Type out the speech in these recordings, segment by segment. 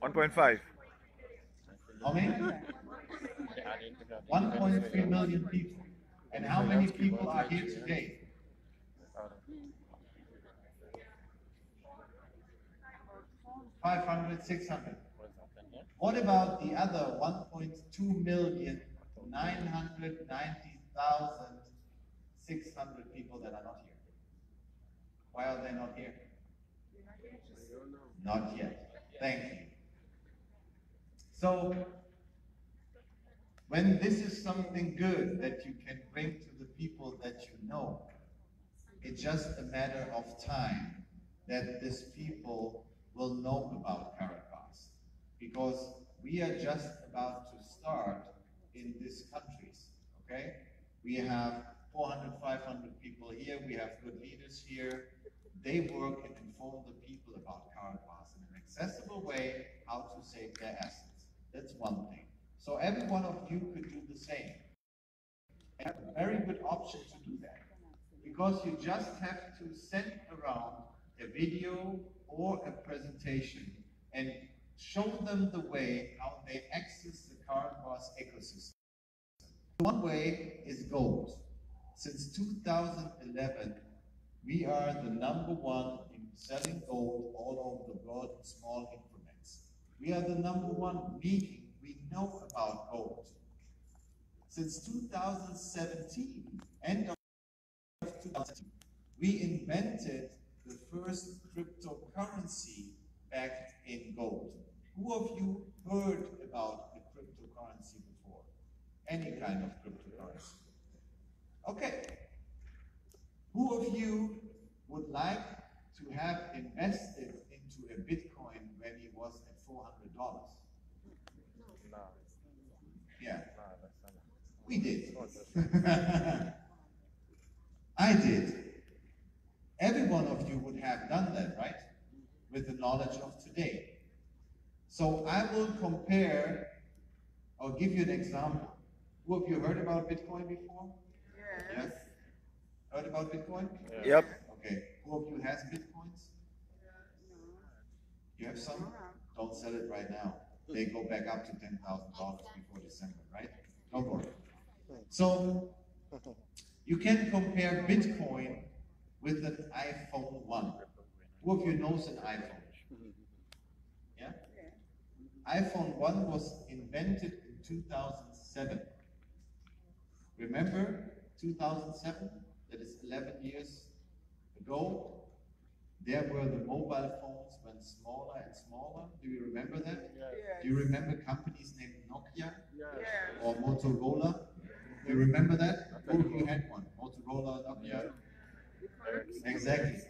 1.5. How many? 1.3 million people. And how many people are here today? 500, 600. What about the other 1.2,990,600 people that are not here? Why are they not here? Not yet. Thank you. So, when this is something good that you can bring to the people that you know, it's just a matter of time that these people will know about Karatbars. Because we are just about to start in these countries, okay? We have 400, 500 people here, we have good leaders here. They work and inform the people about Karatbars in an accessible way, how to save their assets. That's one thing. So every one of you could do the same. And a very good option to do that. Because you just have to send around a video or a presentation and show them the way how they access the Karatbars ecosystem. One way is gold. Since 2011, we are the #1 in selling gold all over the world in small increments. We are the #1, meaning we know about gold. Since 2017, end of 2017, we invented the first cryptocurrency backed in gold. Who of you heard about a cryptocurrency before? Any kind of cryptocurrency? Okay. Who of you would like to have invested into a Bitcoin when it was at $400? No. Yeah. No, that's not. We did. I did. Every one of you would have done that, right? With the knowledge of today. So I will compare, I'll give you an example. Who of you heard about Bitcoin before? Yes. Heard about Bitcoin? Yep. Okay. Who of you has Bitcoins? You have some? Don't sell it right now. They go back up to $10,000 before December, right? Don't worry. So you can compare Bitcoin with an iPhone 1. Who of you knows an iPhone? Yeah? iPhone 1 was invented in 2007. Remember 2007? That is 11 years ago. There were the mobile phones went smaller and smaller. Do you remember that? Yes. Do you remember companies named Nokia? Yes. Or Motorola? Do you remember that? Who of you had one? Motorola, Nokia? Exactly.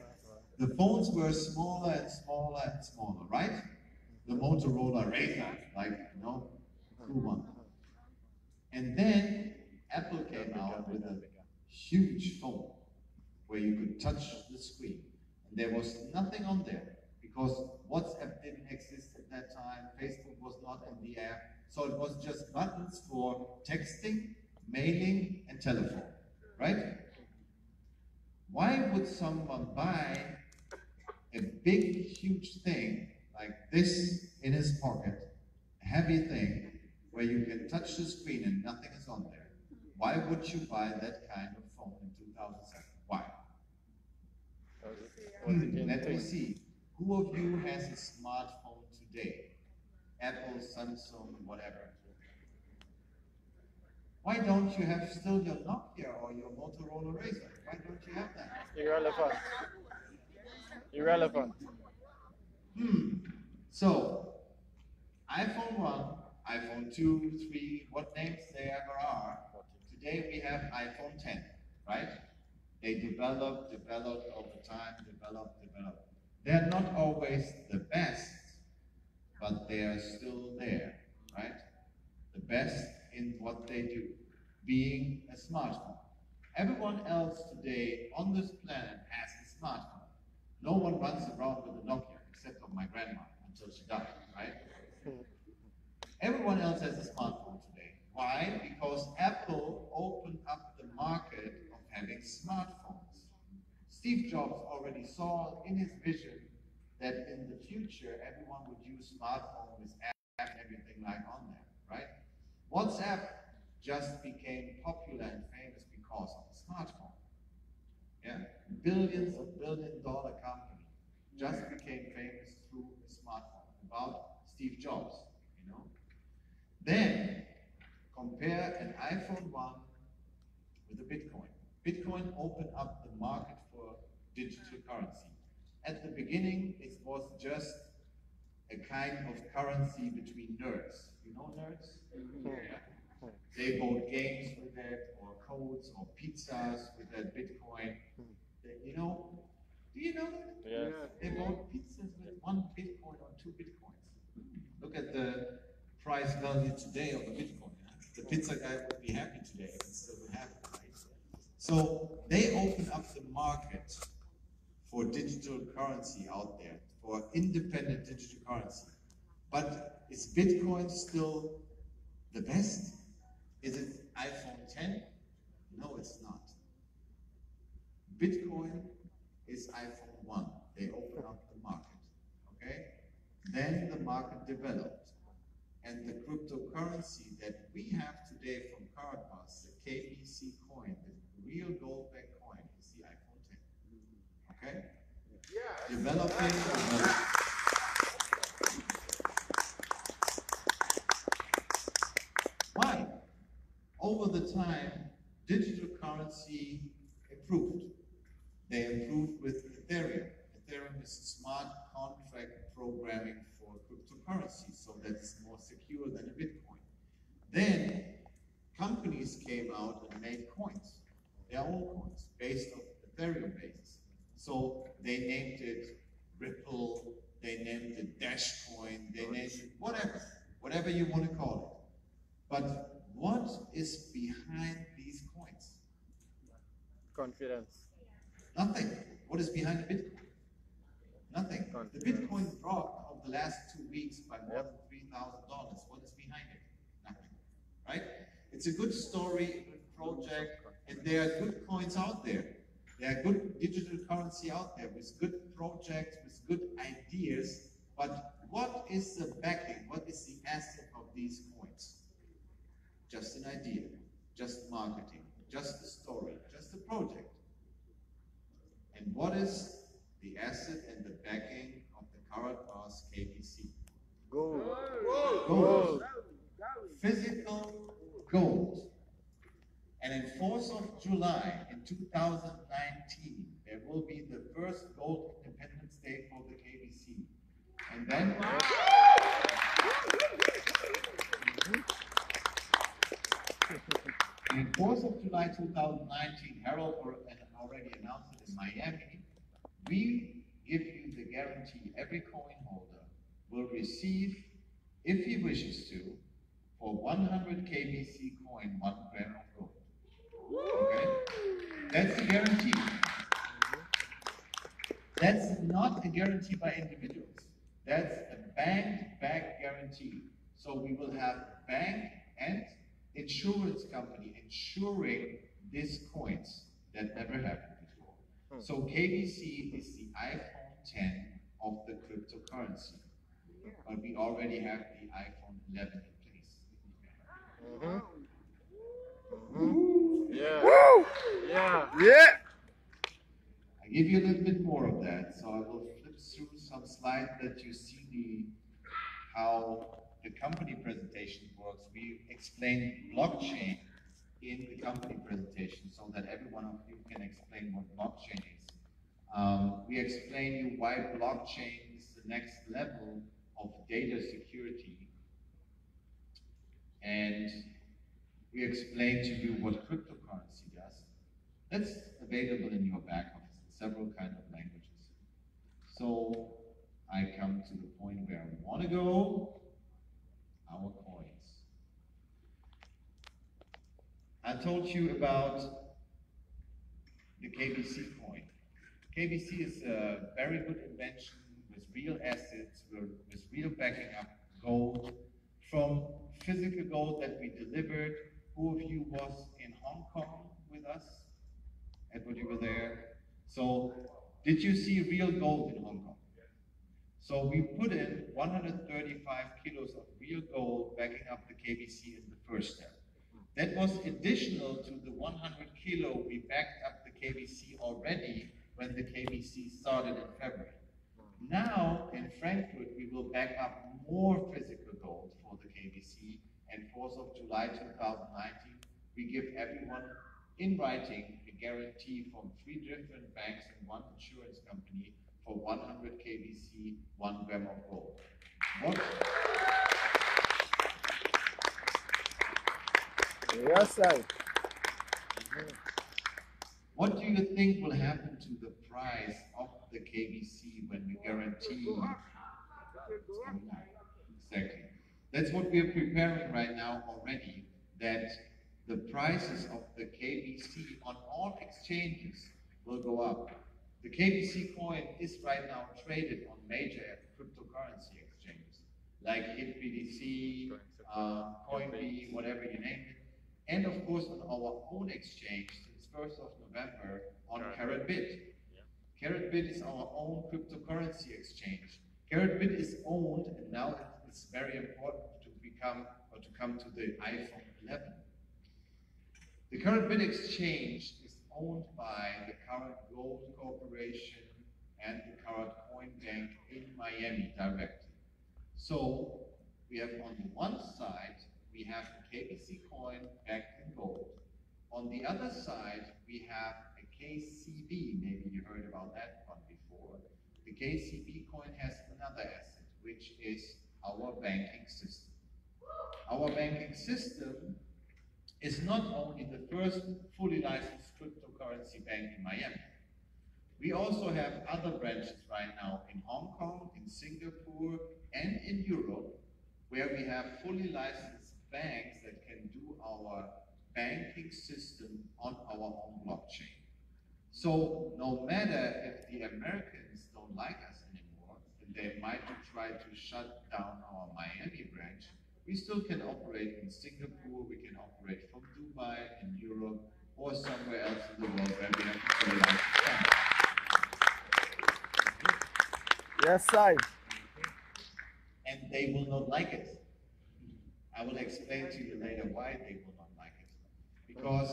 The phones were smaller and smaller and smaller, right? The Motorola Razr, like, you know, cool one. And then Apple came out with a huge phone where you could touch the screen. And there was nothing on there because WhatsApp didn't exist at that time, Facebook was not in the air, so it was just buttons for texting, mailing, and telephone, right? Why would someone buy a big, huge thing like this in his pocket, a heavy thing, where you can touch the screen and nothing is on there? Why would you buy that kind of phone in 2007? Why? Let me see. Who of you has a smartphone today? Apple, Samsung, whatever. Why don't you have still your Nokia or your Motorola Razr? Why don't you have that? Irrelevant. Irrelevant. So, iPhone 1, iPhone 2, 3, what names they ever are, today we have iPhone 10, right? They develop over time, develop. They're not always the best, but they are still there, right? The best in what they do, being a smartphone. Everyone else today on this planet has a smartphone. No one runs around with a Nokia, except for my grandma, until she died, right? Everyone else has a smartphone today. Why? Because Apple opened up the market of having smartphones. Steve Jobs already saw in his vision that in the future everyone would use smartphone with app and everything like on there, right? WhatsApp just became popular and famous because of the smartphone. Yeah, billions of billion-dollar company just became famous through a smartphone. About Steve Jobs, you know. Then compare an iPhone 1 with a Bitcoin. Bitcoin opened up the market for digital currency. At the beginning, it was just a kind of currency between nerds. You know nerds? Yeah. They bought games with it, or codes, or pizzas with that Bitcoin. You know, do you know that? Yes. They bought pizzas with 1 Bitcoin or 2 Bitcoins. Look at the price value today of a Bitcoin. The pizza guy would be happy today if it still would have it, right? So they open up the market for digital currency out there, for independent digital currency. But is Bitcoin still the best? Is it iPhone 10? No, it's not. Bitcoin is iPhone 1. They open up the market, okay? Then the market developed. And the cryptocurrency that we have today from Karatbars, the KBC coin, the real gold backed coin, is the iPhone 10. Okay? Yeah. Developing. Why? Over the time, digital currency improved. They improved with Ethereum. Ethereum is smart contract programming for cryptocurrency, so that it's more secure than a Bitcoin. Then companies came out and made coins, their own coins, based on Ethereum basis. So they named it Ripple, they named it Dashcoin, they named it whatever you want to call it. But what is behind these coins? Confidence. Nothing. What is behind the Bitcoin? Nothing. The Bitcoin dropped over the last 2 weeks by more than $3,000. What is behind it? Nothing. Right? It's a good story, a good project, and there are good coins out there. There are good digital currency out there with good projects, with good ideas. But what is the backing? What is the asset of these coins? Just an idea, just marketing, just a story, just a project. And what is the asset and the backing of the Karatbars KBC? Gold. Gold. Physical gold. And in 4th of July in 2019, there will be the first gold independence day for the KBC. And then in 4th of July 2019, Harald already announced it in Miami, we give you the guarantee every coin holder will receive, if he wishes to, for 100 KBC coin, 1 gram of gold. Okay? That's the guarantee. That's not a guarantee by individuals. That's a bank-backed guarantee. So we will have a bank and insurance company insuring these coins. That never happened before. So KBC is the iPhone 10 of the cryptocurrency. But we already have the iPhone 11 in place. Yeah. Yeah. Yeah. I give you a little bit more of that. So I will flip through some slides that you see how the company presentation works. We explain blockchain in the company presentation so that every one of you can explain what blockchain is. We explain you why blockchain is the next level of data security. And we explain to you what cryptocurrency does. That's available in your back office in several kinds of languages. So I come to the point where I want to go, our coins. I told you about the KBC coin. KBC is a very good invention with real assets, with real backing up gold, from physical gold that we delivered. Who of you was in Hong Kong with us? Edward, you were there. So, did you see real gold in Hong Kong? So we put in 135 kilos of real gold backing up the KBC in the first step. That was additional to the 100 kilo we backed up the KBC already when the KBC started in February. Now in Frankfurt we will back up more physical gold for the KBC, and 4th of July 2019 we give everyone in writing a guarantee from 3 different banks and 1 insurance company for 100 KBC, 1 gram of gold. Yes, sir. What do you think will happen to the price of the KBC when we guarantee? Exactly. That's what we are preparing right now already, that the prices of the KBC on all exchanges will go up. The KBC coin is right now traded on major cryptocurrency exchanges, like BTC, Coinbase, whatever you name it. And of course on our own exchange since 1st of November on Karatbit. Karatbit is our own cryptocurrency exchange. Karatbit is owned, and now it's very important to become or to come to the iPhone 11. The Karatbit exchange is owned by the Karatgold Corporation and the Karatcoinbank in Miami directly. So we have on the one side, we have the KBC coin backed in gold. On the other side, we have a KCB. Maybe you heard about that one before. The KCB coin has another asset, which is our banking system. Our banking system is not only the first fully licensed cryptocurrency bank in Miami. We also have other branches right now in Hong Kong, in Singapore, and in Europe, where we have fully licensed banks that can do our banking system on our own blockchain. So no matter if the Americans don't like us anymore, and they might try to shut down our Miami branch, we still can operate in Singapore, we can operate from Dubai, in Europe, or somewhere else in the world where we have a fully licensed bank. Yes, sir. And they will not like it. I will explain to you later why they will not like it. Because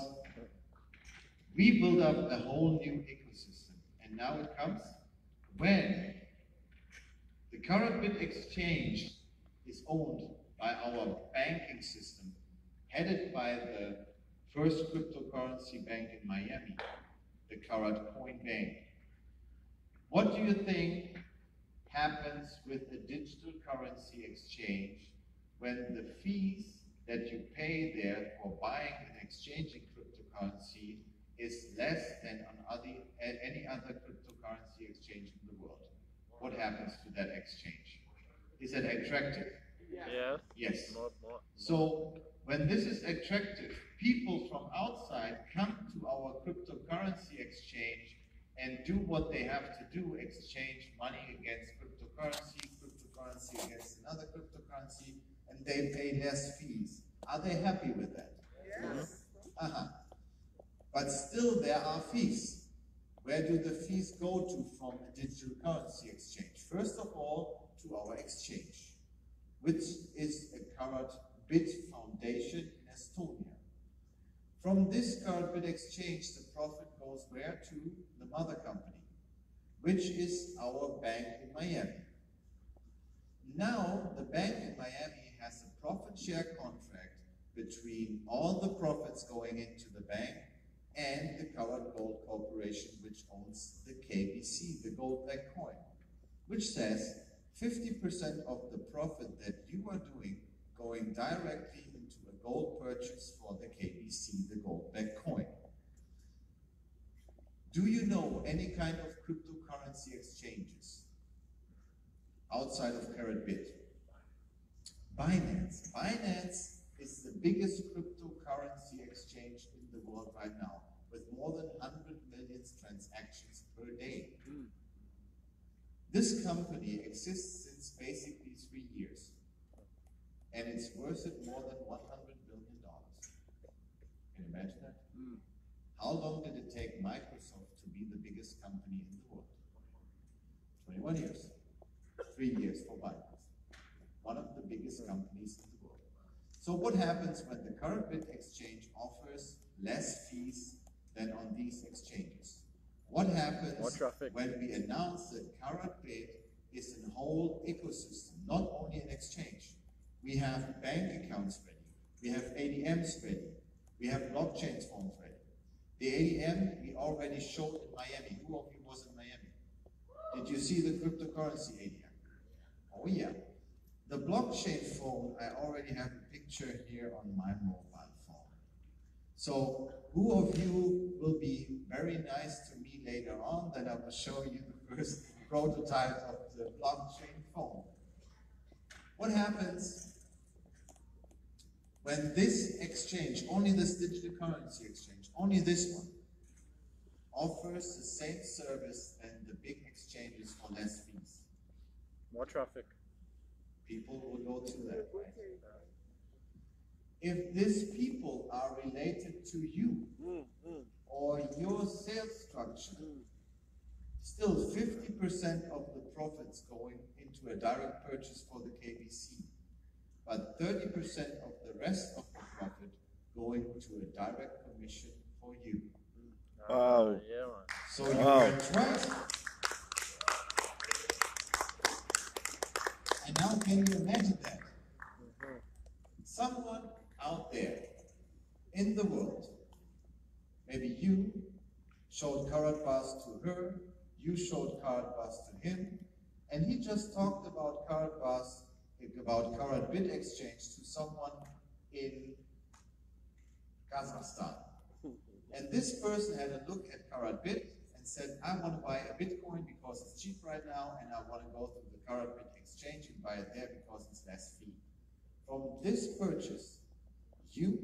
we build up a whole new ecosystem. And now it comes when the Karatbit exchange is owned by our banking system, headed by the first cryptocurrency bank in Miami, the Karatcoinbank. What do you think happens with a digital currency exchange when the fees that you pay there for buying and exchanging cryptocurrency is less than on any other cryptocurrency exchange in the world? What happens to that exchange? Is it attractive? Yes. Yes. More. So when this is attractive, people from outside come to our cryptocurrency exchange and do what they have to do, exchange money against cryptocurrency against another cryptocurrency, and they pay less fees. Are they happy with that? Yes. But still there are fees. Where do the fees go to from a digital currency exchange? First of all, to our exchange, which is a Karatbit foundation in Estonia. From this Karatbit exchange, the profit goes where? To the mother company, which is our bank in Miami. Now, the bank in Miami has a profit share contract between all the profits going into the bank and the Karatgold Corporation, which owns the KBC, the gold-backed coin, which says 50% of the profit that you are doing going directly into a gold purchase for the KBC, the gold-backed coin. Do you know any kind of cryptocurrency exchanges outside of Karatbit? Binance. Binance is the biggest cryptocurrency exchange in the world right now, with more than 100 million transactions per day. This company exists since basically 3 years, and it's worth it more than $100 billion. Can you imagine that? How long did it take Microsoft to be the biggest company in the world? 21 years. 3 years for Binance, one of the biggest companies in the world. So what happens when the Karatbit exchange offers less fees than on these exchanges? What happens when we announce that Karatbit is a whole ecosystem, not only an exchange? We have bank accounts ready, we have ADMs ready, we have blockchain forms ready. The ADM we already showed in Miami. Who of you was in Miami? Did you see the cryptocurrency ADM? Oh yeah. The blockchain phone, I already have a picture here on my mobile phone. So who of you will be very nice to me later on, then I will show you the first prototype of the blockchain phone. What happens when this exchange, only this digital currency exchange, only this one, offers the same service than the big exchanges for less fees? More traffic. People will go to that, right? If these people are related to you or your sales structure, still 50% of the profits going into a direct purchase for the KBC, but 30% of the rest of the profit going to a direct commission for you. Wow. So you earn twice. And now can you imagine that? Someone out there in the world, maybe you showed Karatbars to her, you showed Karatbars to him, and he just talked about Karatbars, about Karatbit exchange to someone in Kazakhstan. And this person had a look at Karatbit and said, I want to buy a Bitcoin because it's cheap right now, and I want to go to the Karatbit exchange and buy it there because it's less fee. From this purchase, you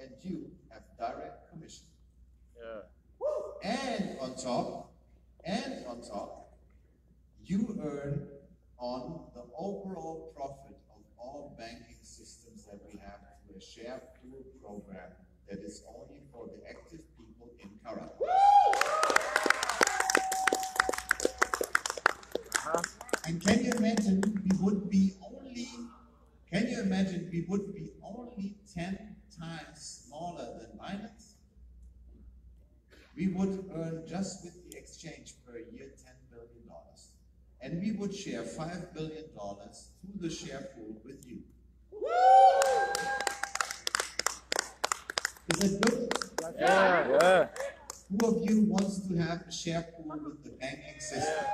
and you have direct commission. Yeah. And on top, you earn on the overall profit of all banking systems that we have through a share pool program that is only for the active people in Karatbars. And can you imagine we would be only 10 times smaller than Binance? We would earn just with the exchange per year $10 billion. And we would share $5 billion through the share pool with you. Is it good? Yeah. Who of you wants to have a share pool with the banking system?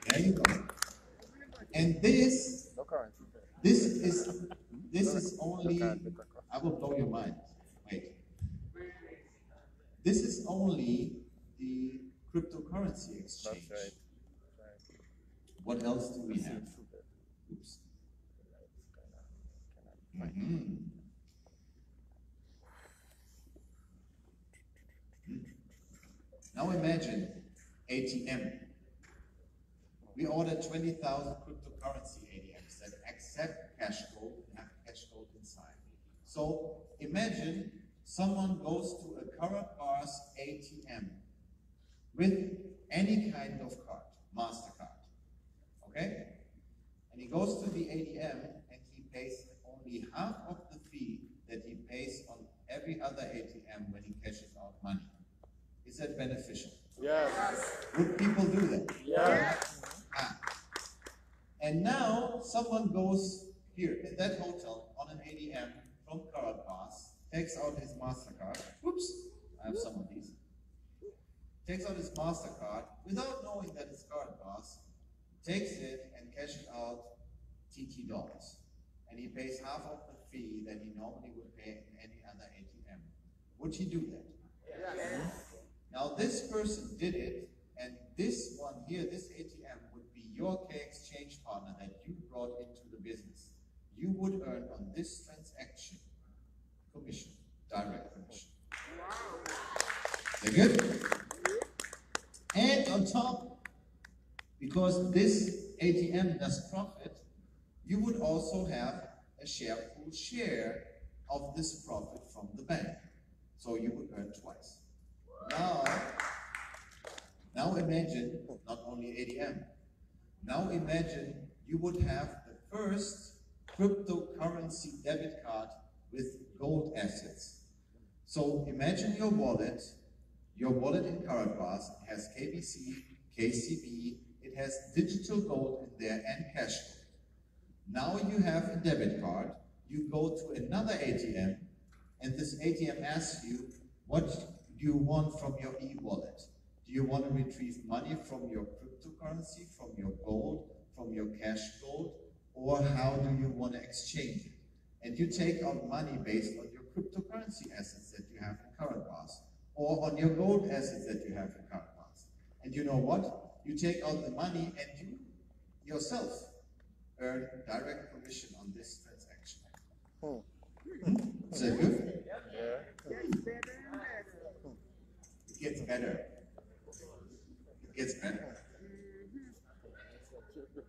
There you go. And this is only, I will blow your mind. Wait. This is only the cryptocurrency exchange. That's right. What else do we have? Oops. Now imagine ATM. We ordered 20,000 cryptocurrency ATMs that accept Cashflow and have Cashflow inside. So imagine someone goes to a Karatbars ATM with any kind of card, MasterCard, okay? And he goes to the ATM and he pays only half of the fee that he pays on every other ATM when he cashes out money. Is that beneficial? Yes. Would people do that? Yes. And now someone goes here in that hotel on an ATM from Karatbars, takes out his MasterCard. Oops, I have some of these. Takes out his MasterCard without knowing that it's Karatbars, takes it and cashes out TT dollars. And he pays half of the fee that he normally would pay in any other ATM. Would he do that? Yes. Now this person did it, and this one here, this ATM, would be your K-exchange partner that you brought into the business. You would earn on this transaction commission, direct commission. They're good? And on top, because this ATM does profit, you would also have a share pool share of this profit from the bank. So you would earn twice. Now imagine not only ATM, Now imagine you would have the first cryptocurrency debit card with gold assets. So imagine your wallet in Karatbars has KBC, KCB, it has digital gold in there and Cashflow. Now you have a debit card, you go to another ATM, and this ATM asks you, what do you want from your e-wallet? Do you want to retrieve money from your cryptocurrency, from your gold, from your cash gold, or how do you want to exchange it? And you take out money based on your cryptocurrency assets that you have in Karatbars, or on your gold assets that you have in Karatbars. And you know what? You take out the money and you yourself earn direct commission on this transaction. Is that good? Yeah. It gets better. It gets better.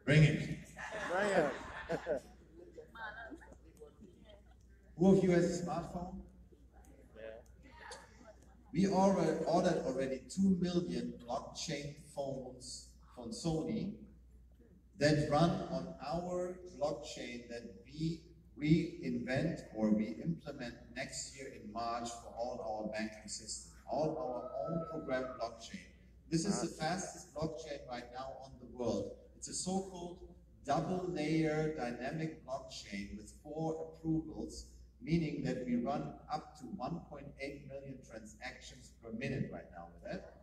Bring it. Bring it. Who of you has a smartphone? We ordered already 2 million blockchain phones from Sony that run on our blockchain that we invent or we implement next year in March for all our banking system, all our own program blockchain. This is the fastest blockchain right now on the world. It's a so-called double-layer dynamic blockchain with 4 approvals, meaning that we run up to 1.8 million transactions per minute right now with that.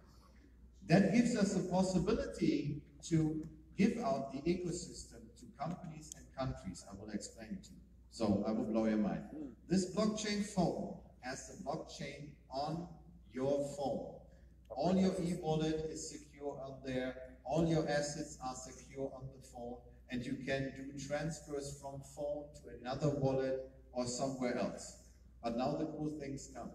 That gives us the possibility to give out the ecosystem to companies and countries. I will explain it to you. So I will blow your mind. This blockchain phone has the blockchain on your phone. All your e-wallet is secure on there. All your assets are secure on the phone. And you can do transfers from phone to another wallet or somewhere else. But now the cool things come.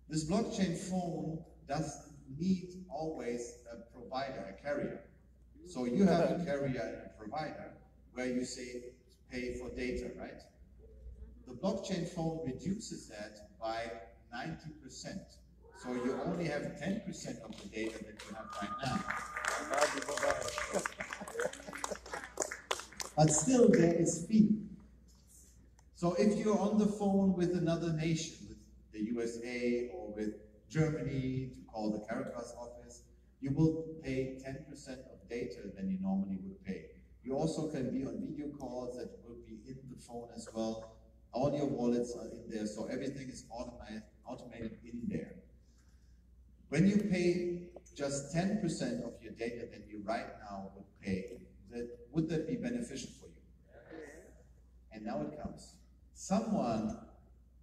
This blockchain phone doesn't need always a provider, a carrier. So you have a carrier and a provider where you say pay for data, right? The blockchain phone reduces that by 90%. So you only have 10% of the data that you have right now. But still there is fee. So if you're on the phone with another nation, with the USA or with Germany to call the Karatbars office, you will pay 10% of data than you normally would pay. You also can be on video calls that will be in the phone as well. All your wallets are in there, so everything is automated in there. When you pay just 10% of your data that you right now would pay, would that be beneficial for you? And now it comes. Someone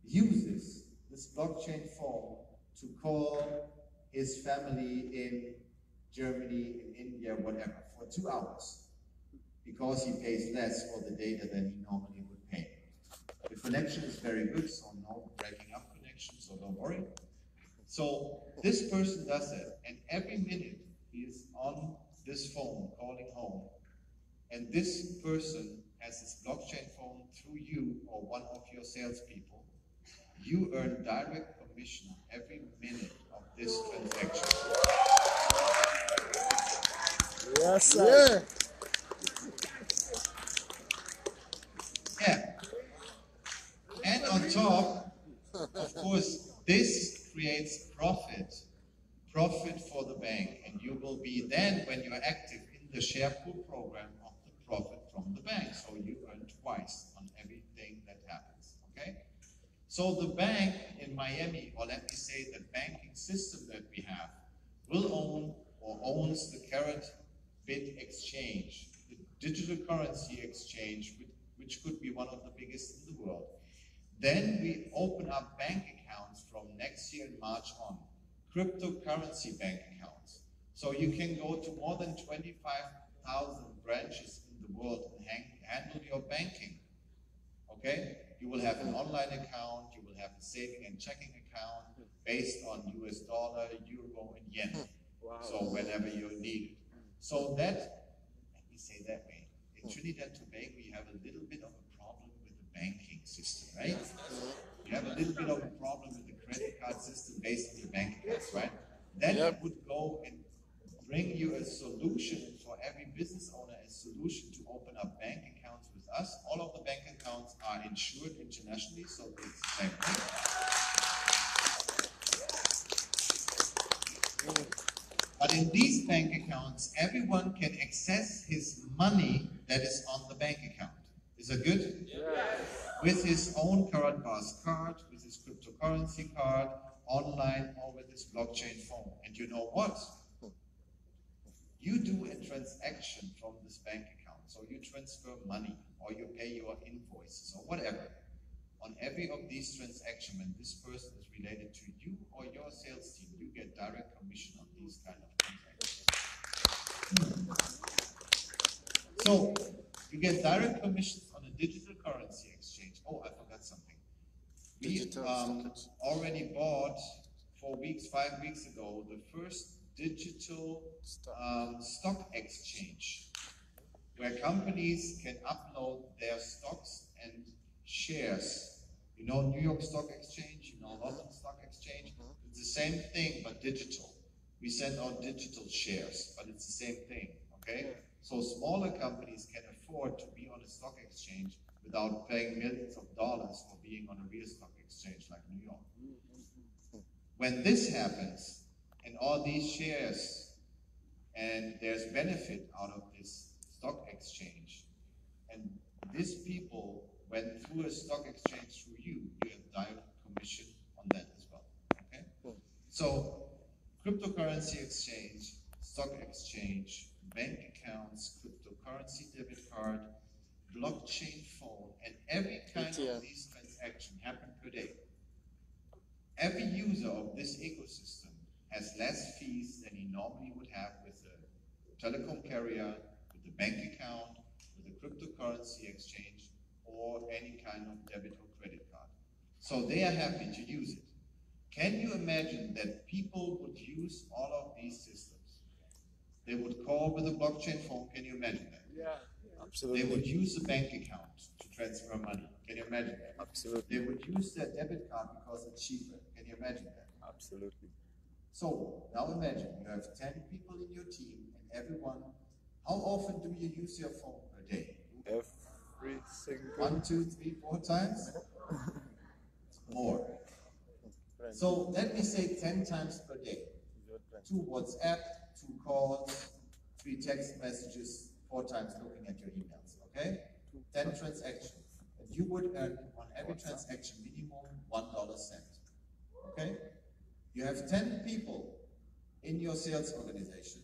uses this blockchain phone to call his family in Germany, in India, whatever, for 2 hours, because he pays less for the data than he normally would pay. The connection is very good, so no breaking up connection, so don't worry. So this person does that, and every minute he is on this phone calling home, and this person has this blockchain phone through you or one of your salespeople. You earn direct commission every minute of this transaction. Yes, sir. Yeah. And on top, of course, this creates profit for the bank, and you will be then, when you're active in the share pool program, of the profit from the bank. So you earn twice on everything that happens, okay? So the bank in Miami, or let me say the banking system that we have, will own or owns the Karatbit exchange, the digital currency exchange, which could be one of the biggest in the world. Then we open up bank accounts from next year in March on, cryptocurrency bank accounts. So you can go to more than 25,000 branches in the world and handle your banking, okay? You will have an online account, you will have a saving and checking account based on US dollar, euro, and yen. Wow. So whenever you need it. So that, let me say that way, in Trinidad and Tobago, you have a little bit of a problem with the banking system, right? You have a little bit of a problem with the credit card system based on your bank accounts, right? Then you would go and bring you a solution for every business owner, a solution to open up bank accounts with us. All of the bank accounts are insured internationally, so it's the same thing. But in these bank accounts, everyone can access his money that is on the bank account. Is that good? Yes. With his own Karatbars card, with his cryptocurrency card, online, or with his blockchain phone. And you know what? You do a transaction from this bank account. So you transfer money, or you pay your invoices, or whatever. On every of these transactions, when this person is related to you or your sales team, you get direct commission on these kind of transactions. So you get direct commissions on a digital currency exchange. Oh, I forgot something. We already bought 4 weeks, 5 weeks ago, the first digital stock exchange, where companies can upload their stocks and shares. You know New York Stock Exchange, you know London Stock Exchange. It's the same thing, but digital. We send out digital shares, but it's the same thing, okay? So smaller companies can afford to be on a stock exchange without paying millions of dollars for being on a real stock exchange like New York. When this happens, and all these shares, and there's benefit out of this stock exchange, and these people went through a stock exchange through you, you have direct commission on that as well, okay? So, cryptocurrency exchange, stock exchange, bank accounts, cryptocurrency debit card, blockchain phone, and every kind of these transactions happen per day. Every user of this ecosystem has less fees than he normally would have with a telecom carrier, with a bank account, with a cryptocurrency exchange, or any kind of debit or credit card. So they are happy to use it. Can you imagine that people would use all of these systems? They would call with a blockchain phone. Can you imagine that? Yeah, absolutely. They would use a bank account to transfer money. Can you imagine that? Absolutely. They would use their debit card because it's cheaper. Can you imagine that? Absolutely. So now imagine you have 10 people in your team, and everyone. How often do you use your phone per day? Every single 1, 2, 3, 4 times? More. So let me say 10 times per day. 2 WhatsApp, 2 calls, 3 text messages, 4 times looking at your emails, okay? 10 transactions. And you would earn on every transaction minimum $1. Okay? You have 10 people in your sales organization.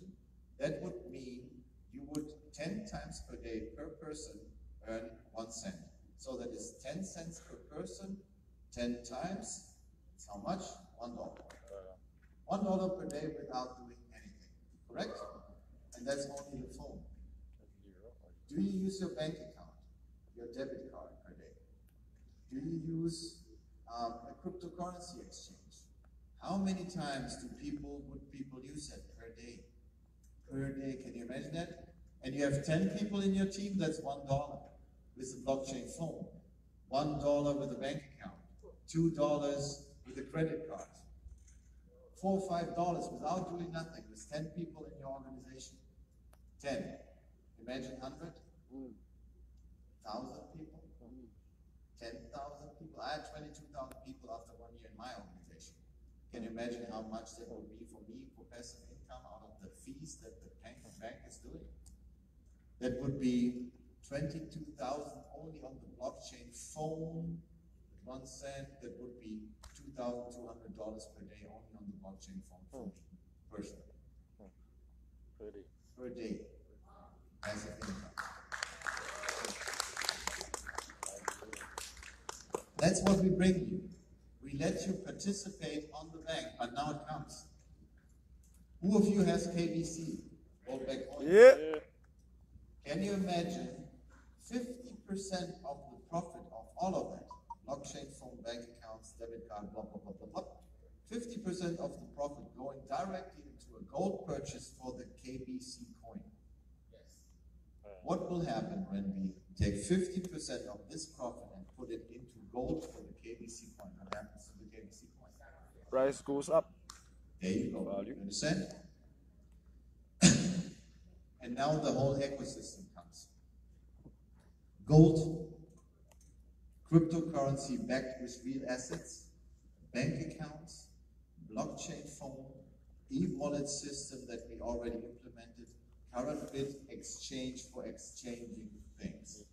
That would mean you would 10 times per day per person earn 1 cent. So that is 10 cents per person, 10 times. It's how much? $1. $1 per day without doing anything. Correct? And that's only the phone. Do you use your bank account, your debit card per day? Do you use a cryptocurrency exchange? How many times would people use that per day? Per day, can you imagine that? And you have 10 people in your team, that's $1 with a blockchain phone, $1 with a bank account, $2 with a credit card, $4 or $5 without doing nothing with 10 people in your organization. 10. Imagine 100, 1,000 people, 10,000 people. I had 22,000 people after 1 year in my organization. Can you imagine how much that would be for me for passive income out of the fees that the bank is doing? That would be 22,000 only on the blockchain phone with 1 cent. That would be $2,200 per day only on the blockchain phone for me personally. Per day. Passive income. That's what we bring you. We let you participate on the bank, but now it comes. Who of you has KBC? Gold back coin. Yeah. Can you imagine 50% of the profit of all of that? Blockchain, phone, bank accounts, debit card, blah, blah, blah, blah, blah. 50% of the profit going directly into a gold purchase for the KBC coin. What will happen when we take 50% of this profit and put it into gold for the KBC coin? What happens to the KBC coin? Price goes up. There you go. Value. You understand? And now the whole ecosystem comes. Gold, cryptocurrency backed with real assets, bank accounts, blockchain phone, e-wallet system that we already implemented, Karatbit exchange for exchanging things.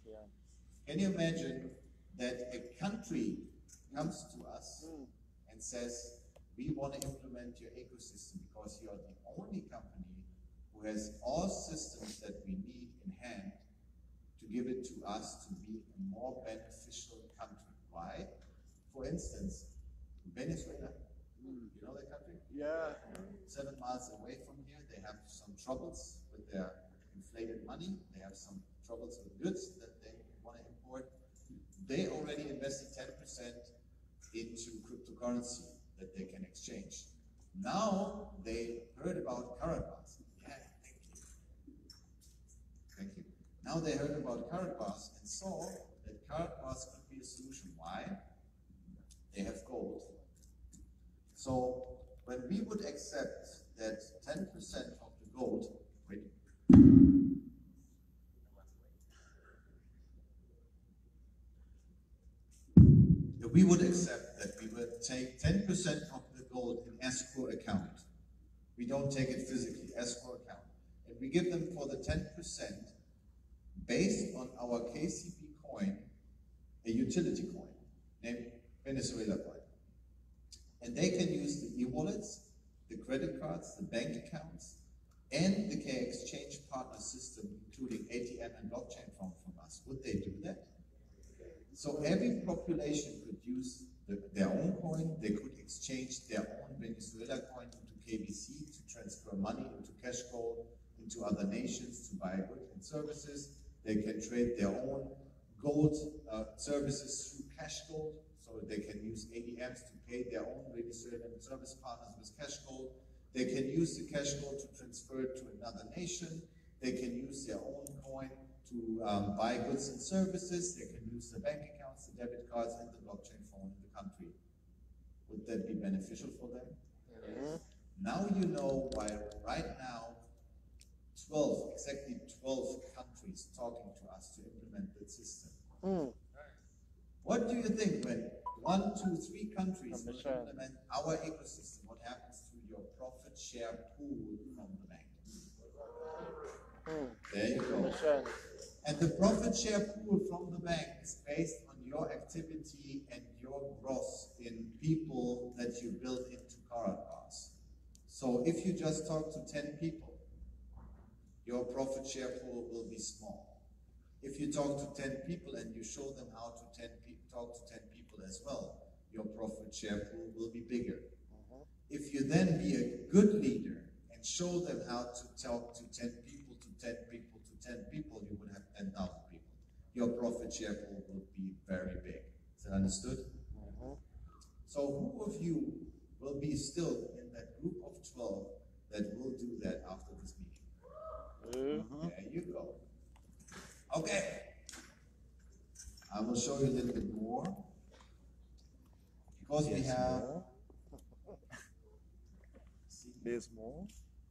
Can you imagine that a country comes to us and says, we want to implement your ecosystem because you are the only company who has all systems that we need in hand to give it to us to be a more beneficial country. Why? For instance, Venezuela, you know that country? Yeah. 7 miles away from here, they have some troubles with their inflated money. They have some troubles with goods that they want to import. They already invested 10% into cryptocurrency that they can exchange. Now they heard about Karatbars. Yeah, thank you. Thank you. Now they heard about Karatbars and saw that Karatbars could be a solution. Why? They have gold. So when we would accept that 10% of the gold, we would accept that we would take 10% of the gold in escrow account. We don't take it physically, escrow account. And we give them for the 10% based on our KCB coin, a utility coin named Venezuela coin. And they can use the e-wallets, the credit cards, the bank accounts, and the K-exchange partner system, including ATM and blockchain from us. Would they do that? So every population could use their own coin. They could exchange their own Venezuela coin into KBC to transfer money into Cashflow, into other nations to buy goods and services. They can trade their own gold services through Cashgold, so they can use ADMs to pay their own Venezuelan service partners with Cashgold. They can use the Cashgold to transfer it to another nation. They can use their own coin to buy goods and services. They can use the bank accounts, the debit cards, and the blockchain phone in the country. Would that be beneficial for them? Yes. Now you know why right now exactly 12 countries talking to us to implement that system. What do you think when 1, 2, 3 countries will implement our ecosystem? What happens to your profit share pool from the bank? There you go. And the profit share pool from the bank is based on your activity and your growth in people that you build into Karatbars. So if you just talk to 10 people, your profit share pool will be small. If you talk to 10 people and you show them how to talk to 10 people as well, your profit share pool will be bigger. If you then be a good leader and show them how to talk to 10 people, to 10 people, to 10 people, you would have 10,000 people. Your profit share pool will be very big. Is that understood? So who of you will be still in that group of 12 that will do that after this meeting? There you go. Okay. I will show you a little bit more. Because we have... There's more.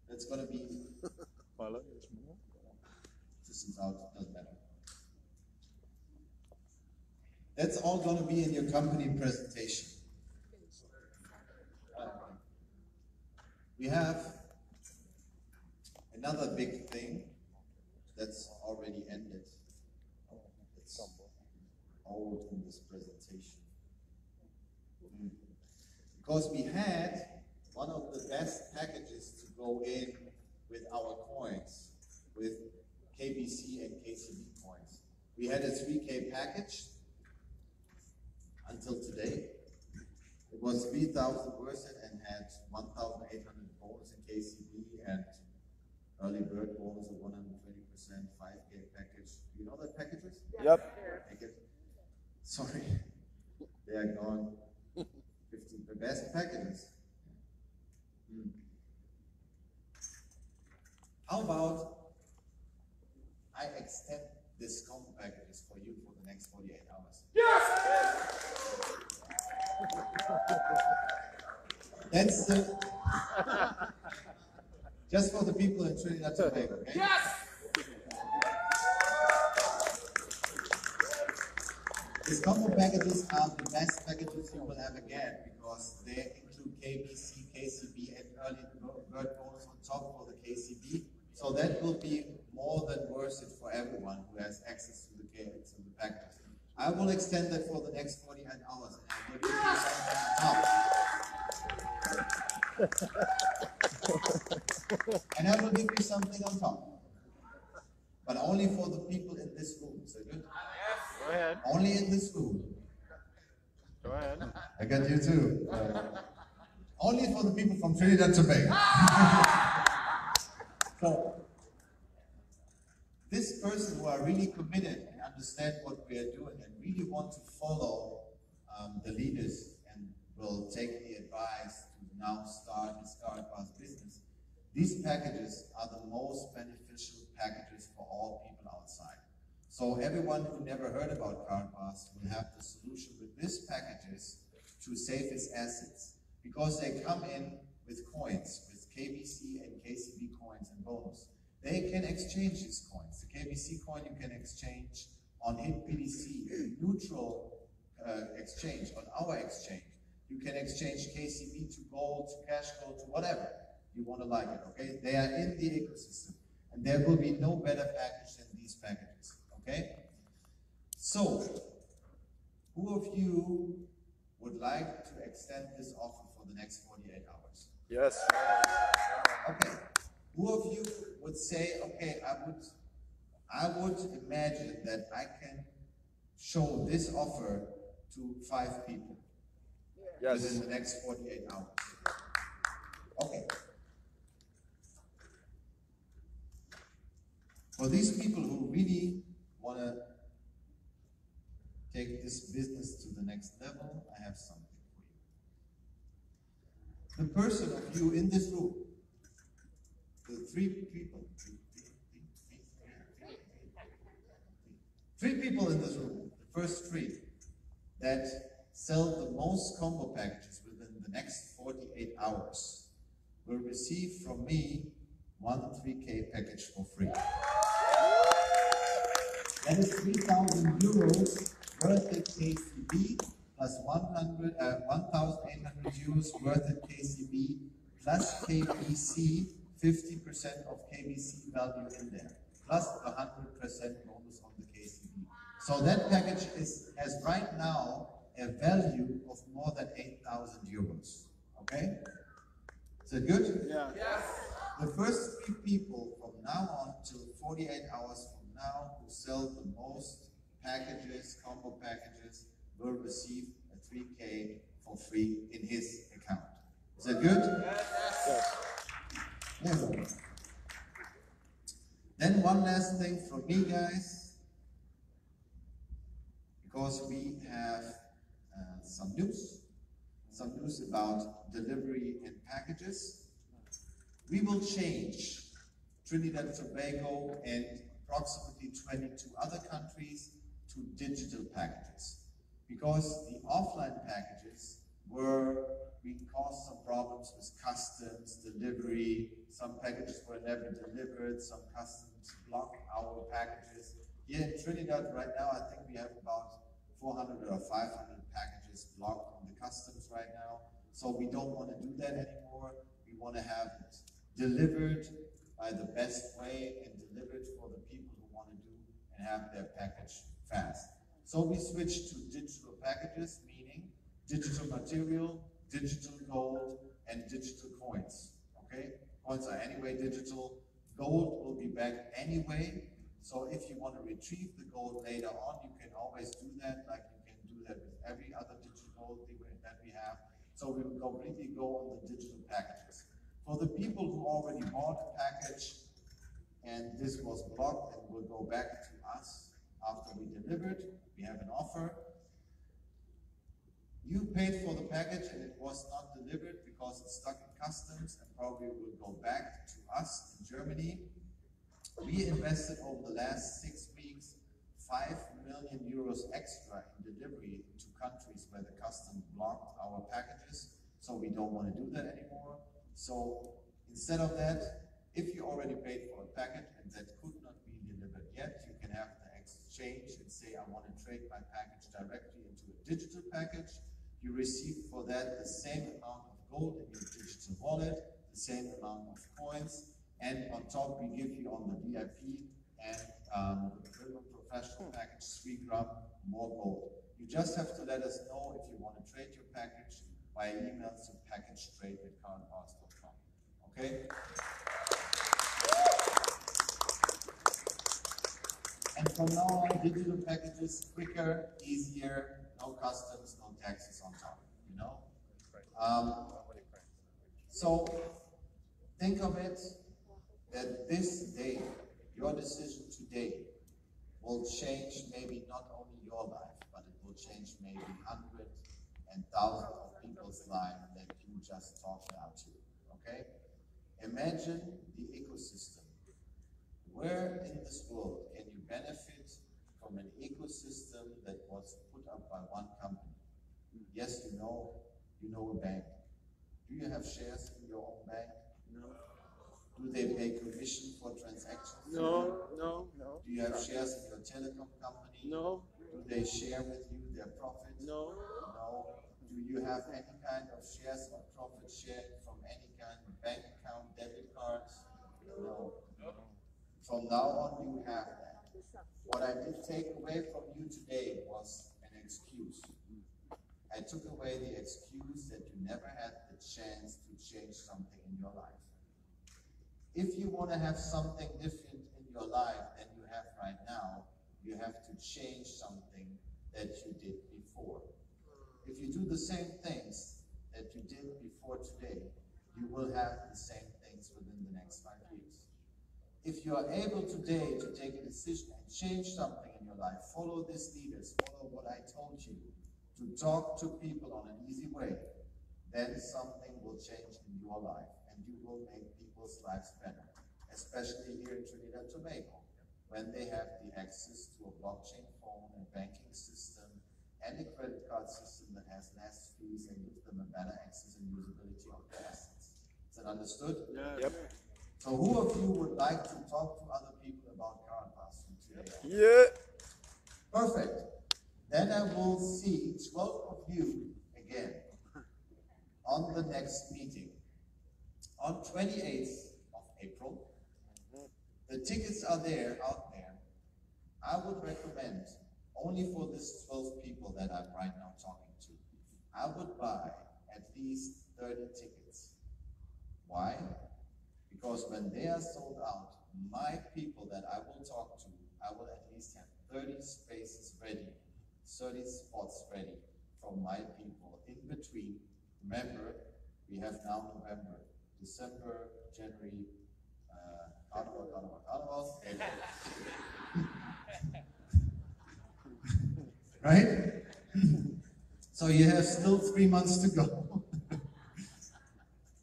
That's going to be... There's more. Systems out, doesn't matter. That's all going to be in your company presentation. We have another big thing that's already ended. It's old in this presentation. Because we had one of the best packages to go in with our coins, with KBC and KCB coins. We had a 3K package until today. It was 3,000 worth it and had 1,800 bonus in KCB and early bird bonus of 120%, 5K package. Do you know that packages? Yep. Take it. Sorry, they are gone. 15 the best packages. How about I extend discount packages for you for the next 48 hours? Yes! That's the just for the people in Trinidad and Tobago, okay? Yes! These combo packages are the best packages you will ever get because they include KBC, KCB, and early bird bonus on top for the KCB. So that will be more than worth it for everyone who has access to the packages. I will extend that for the next 48 hours, and I will give you something on top. And I will give you something on top. But only for the people in this room. Is that good? Yes. Go ahead. Only in this room. Go ahead. I got you too. Only for the people from Trinidad and Tobago. So, this person who are really committed and understand what we are doing and really want to follow the leaders and will take the advice to now start his Karatbars business, these packages are the most beneficial packages for all people outside. So everyone who never heard about Karatbars will have the solution with these packages to save his assets because they come in with coins, with KBC and KCB coins and bonus. They can exchange these coins. The KBC coin you can exchange on HitBDC, a neutral exchange, on our exchange. You can exchange KCB to gold, to Cashflow, to whatever you want to like it, okay? They are in the ecosystem, and there will be no better package than these packages, okay? So, who of you would like to extend this offer for the next 48 hours? Yes. Okay. Who of you would say, okay, I would imagine that I can show this offer to 5 people within the next 48 hours? Okay. For these people who really want to take this business to the next level, I have something for you. The person of you in this room, the 3 people, 3 people in this room, the first 3 that sell the most combo packages within the next 48 hours will receive from me 1 3K package for free. That is 3,000 euros worth of KCB plus 1,800 euros worth of KCB plus KBC, 50% of KBC value in there, plus 100% bonus on the KCB. So that package has right now a value of more than 8,000 euros. Okay? Is that good? Yeah. Yes. The first 3 people from now on till 48 hours from now who sell the most packages, combo packages, will receive a 3K for free in his account. Is that good? Yes. Yes. Then one last thing from me, guys, because we have some news about delivery and packages. We will change Trinidad and Tobago and approximately 22 other countries to digital packages, because the offline packages we caused some problems with customs, delivery, some packages were never delivered, some customs block our packages. Here in Trinidad right now, I think we have about 400 or 500 packages blocked on the customs right now. So we don't want to do that anymore. We want to have it delivered by the best way and delivered for the people who want to do and have their package fast. So we switched to digital packages, meaning digital material, digital gold, and digital coins. Okay? Coins are anyway digital. Gold will be back anyway. So if you want to retrieve the gold later on, you can always do that, like you can do that with every other digital gold that we have. So we will completely go on the digital packages. For the people who already bought a package and this was blocked and will go back to us after we delivered, we have an offer. You paid for the package and it was not delivered because it's stuck in customs and probably will go back to us in Germany. We invested over the last 6 weeks 5 million euros extra in delivery to countries where the customs blocked our packages, so we don't want to do that anymore. So instead of that, if you already paid for a package and that could not be delivered yet, you can have the change and say, I want to trade my package directly into a digital package, you receive for that the same amount of gold in your digital wallet, the same amount of coins, and on top we give you on the VIP and the premium professional package 3 gram more gold. You just have to let us know if you want to trade your package by email to packagetrade@karatbars.com. Okay? And from now on, digital packages, quicker, easier, no customs, no taxes on top, you know? So think of it that this day, your decision today will change maybe not only your life, but it will change maybe hundreds and thousands of people's lives that you just talked about to, okay? Imagine the ecosystem. Where in this world can you benefit from an ecosystem that was put up by one company? Yes, you know a bank. Do you have shares in your own bank? No. Do they pay commission for transactions? No. Do you have shares in your telecom company? No. Do they share with you their profit? No. No. Do you have any kind of shares or profit shared from any kind of bank account, debit cards? No. From now on, you have that. What I did take away from you today was an excuse. I took away the excuse that you never had the chance to change something in your life. If you want to have something different in your life than you have right now, you have to change something that you did before. If you do the same things that you did before today, you will have the same things within the next 5 years. If you are able today to take a decision and change something in your life, follow these leaders, follow what I told you, to talk to people on an easy way, then something will change in your life and you will make people's lives better, especially here in Trinidad and Tobago, when they have the access to a blockchain phone, a banking system, and a credit card system that has less fees and gives them a better access and usability of their assets. Is that understood? Yeah. Yep. So who of you would like to talk to other people about Karatbars from today? Yeah. Perfect. Then I will see 12 of you again on the next meeting on 28th of April. The tickets are there, out there. I would recommend, only for these 12 people that I'm right now talking to, I would buy at least 30 tickets. Why? Because when they are sold out, my people that I will talk to, I will at least have 30 spaces ready, 30 spots ready for my people in between. Remember, we have now November, December, January, Carnival, right? So you have still 3 months to go.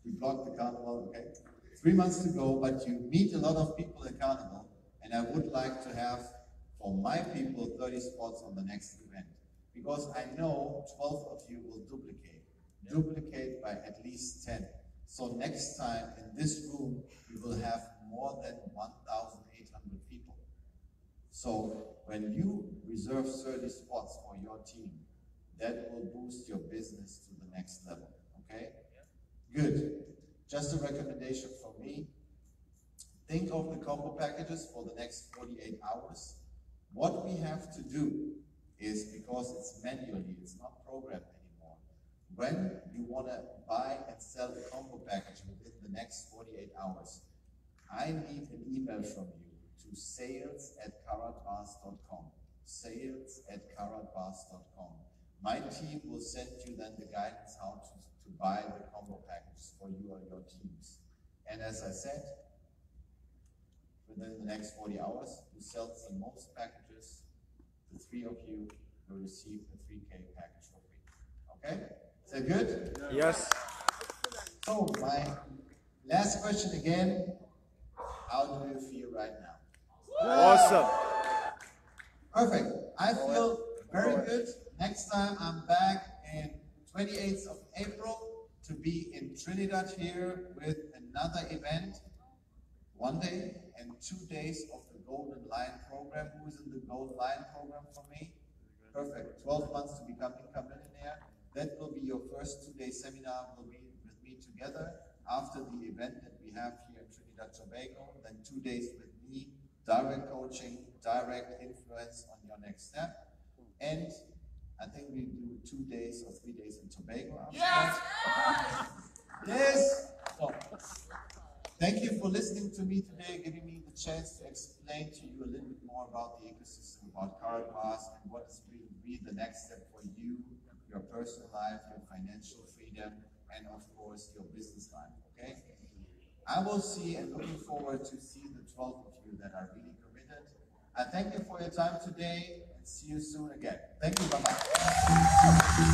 We blocked the Carnival, okay? 3 months to go, but you meet a lot of people at Carnival, and I would like to have, for my people, 30 spots on the next event. Because I know 12 of you will duplicate by at least 10. So next time in this room, we will have more than 1,800 people. So when you reserve 30 spots for your team, that will boost your business to the next level, okay? Good. Just a recommendation from me. Think of the combo packages for the next 48 hours. What we have to do is, because it's manually, it's not programmed anymore, when you want to buy and sell a combo package within the next 48 hours, I need an email from you to sales@karatbars.com. Sales@karatbars.com. My team will send you then the guidance how to buy the combo packages for you or your teams. And as I said, within the next 40 hours, who sells the most packages, the 3 of you will receive the 3K package for free. Okay? Is that good? Yes. So my last question again, how do you feel right now? Awesome. Perfect. I feel very good. Next time I'm back in 28th of April to be in Trinidad here with another event, 1 day and 2 days of the Golden Lion program. Who is in the Golden Lion program for me? Perfect. 12 months to become income millionaire. That will be your first 2-day seminar. Will be with me together after the event that we have here in Trinidad Tobago. Then 2 days with me, direct coaching, direct influence on your next step. And I think we do 2 days or 3 days in Tobago. Yes! Yes! So, thank you for listening to me today, giving me the chance to explain to you a little bit more about the ecosystem, about Karatbars, and what is really be the next step for you, your personal life, your financial freedom, and of course, your business life, okay? I will see and looking forward to see the 12 of you that are really committed. I thank you for your time today and see you soon again. Thank you, bye-bye.